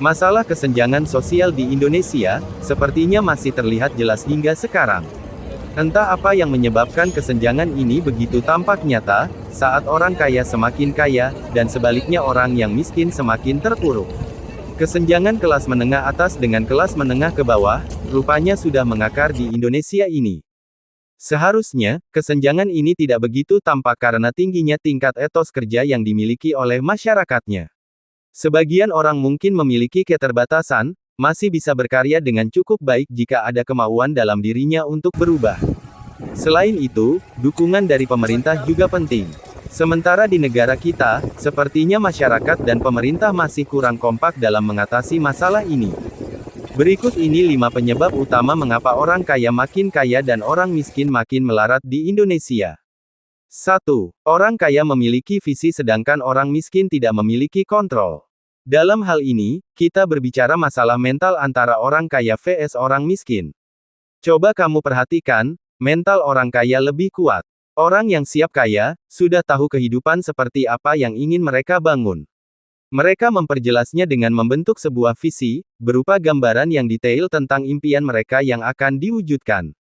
Masalah kesenjangan sosial di Indonesia, sepertinya masih terlihat jelas hingga sekarang. Entah apa yang menyebabkan kesenjangan ini begitu tampak nyata, saat orang kaya semakin kaya, dan sebaliknya orang yang miskin semakin terpuruk. Kesenjangan kelas menengah atas dengan kelas menengah ke bawah, rupanya sudah mengakar di Indonesia ini. Seharusnya, kesenjangan ini tidak begitu tampak karena tingginya tingkat etos kerja yang dimiliki oleh masyarakatnya. Sebagian orang mungkin memiliki keterbatasan, masih bisa berkarya dengan cukup baik jika ada kemauan dalam dirinya untuk berubah. Selain itu, dukungan dari pemerintah juga penting. Sementara di negara kita, sepertinya masyarakat dan pemerintah masih kurang kompak dalam mengatasi masalah ini. Berikut ini 5 penyebab utama mengapa orang kaya makin kaya dan orang miskin makin melarat di Indonesia. 1. Orang kaya memiliki visi sedangkan orang miskin tidak memiliki kontrol. Dalam hal ini, kita berbicara masalah mental antara orang kaya vs orang miskin. Coba kamu perhatikan, mental orang kaya lebih kuat. Orang yang siap kaya, sudah tahu kehidupan seperti apa yang ingin mereka bangun. Mereka memperjelasnya dengan membentuk sebuah visi, berupa gambaran yang detail tentang impian mereka yang akan diwujudkan.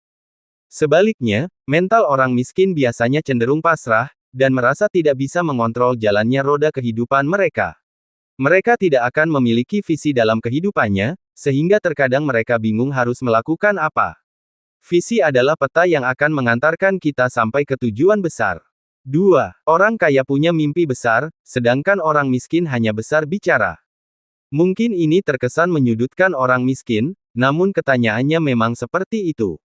Sebaliknya, mental orang miskin biasanya cenderung pasrah, dan merasa tidak bisa mengontrol jalannya roda kehidupan mereka. Mereka tidak akan memiliki visi dalam kehidupannya, sehingga terkadang mereka bingung harus melakukan apa. Visi adalah peta yang akan mengantarkan kita sampai ke tujuan besar. 2. Orang kaya punya mimpi besar, sedangkan orang miskin hanya besar bicara. Mungkin ini terkesan menyudutkan orang miskin, namun ketanyaannya memang seperti itu.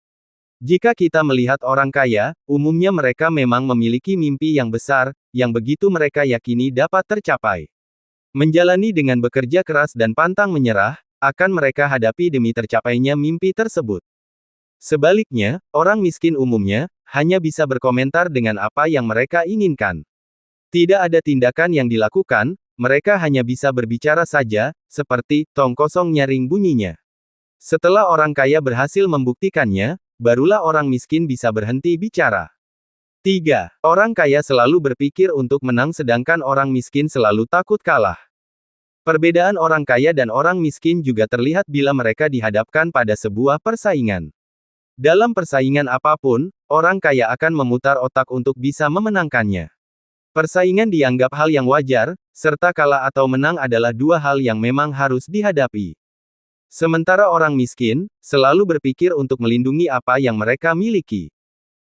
Jika kita melihat orang kaya, umumnya mereka memang memiliki mimpi yang besar, yang begitu mereka yakini dapat tercapai. Menjalani dengan bekerja keras dan pantang menyerah, akan mereka hadapi demi tercapainya mimpi tersebut. Sebaliknya, orang miskin umumnya hanya bisa berkomentar dengan apa yang mereka inginkan. Tidak ada tindakan yang dilakukan, mereka hanya bisa berbicara saja, seperti tong kosong nyaring bunyinya. Setelah orang kaya berhasil membuktikannya, barulah orang miskin bisa berhenti bicara. 3. Orang kaya selalu berpikir untuk menang sedangkan orang miskin selalu takut kalah. Perbedaan orang kaya dan orang miskin juga terlihat bila mereka dihadapkan pada sebuah persaingan. Dalam persaingan apapun, orang kaya akan memutar otak untuk bisa memenangkannya. Persaingan dianggap hal yang wajar, serta kalah atau menang adalah dua hal yang memang harus dihadapi. Sementara orang miskin, selalu berpikir untuk melindungi apa yang mereka miliki.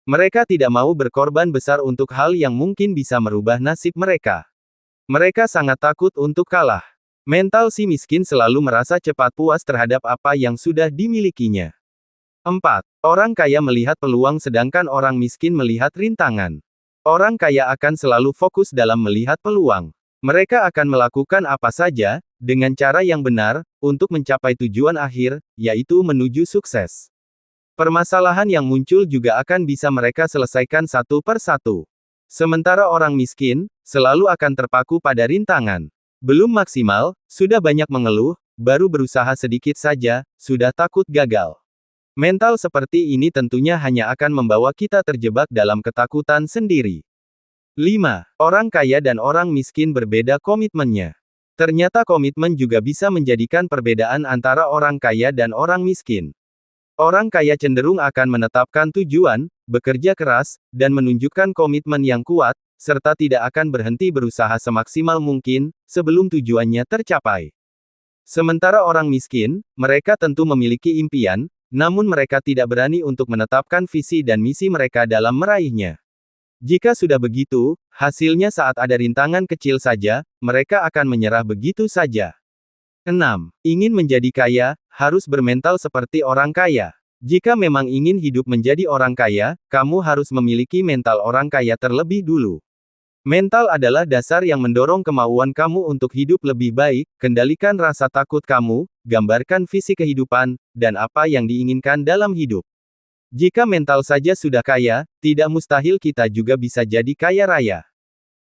Mereka tidak mau berkorban besar untuk hal yang mungkin bisa merubah nasib mereka. Mereka sangat takut untuk kalah. Mental si miskin selalu merasa cepat puas terhadap apa yang sudah dimilikinya. 4. Orang kaya melihat peluang sedangkan orang miskin melihat rintangan. Orang kaya akan selalu fokus dalam melihat peluang. Mereka akan melakukan apa saja, dengan cara yang benar, untuk mencapai tujuan akhir, yaitu menuju sukses. Permasalahan yang muncul juga akan bisa mereka selesaikan satu per satu. Sementara orang miskin, selalu akan terpaku pada rintangan. Belum maksimal, sudah banyak mengeluh, baru berusaha sedikit saja, sudah takut gagal. Mental seperti ini tentunya hanya akan membawa kita terjebak dalam ketakutan sendiri. 5. Orang kaya dan orang miskin berbeda komitmennya. Ternyata komitmen juga bisa menjadikan perbedaan antara orang kaya dan orang miskin. Orang kaya cenderung akan menetapkan tujuan, bekerja keras, dan menunjukkan komitmen yang kuat, serta tidak akan berhenti berusaha semaksimal mungkin, sebelum tujuannya tercapai. Sementara orang miskin, mereka tentu memiliki impian, namun mereka tidak berani untuk menetapkan visi dan misi mereka dalam meraihnya. Jika sudah begitu, hasilnya saat ada rintangan kecil saja, mereka akan menyerah begitu saja. 6. Ingin menjadi kaya, harus bermental seperti orang kaya. Jika memang ingin hidup menjadi orang kaya, kamu harus memiliki mental orang kaya terlebih dulu. Mental adalah dasar yang mendorong kemauan kamu untuk hidup lebih baik, kendalikan rasa takut kamu, gambarkan visi kehidupan, dan apa yang diinginkan dalam hidup. Jika mental saja sudah kaya, tidak mustahil kita juga bisa jadi kaya raya.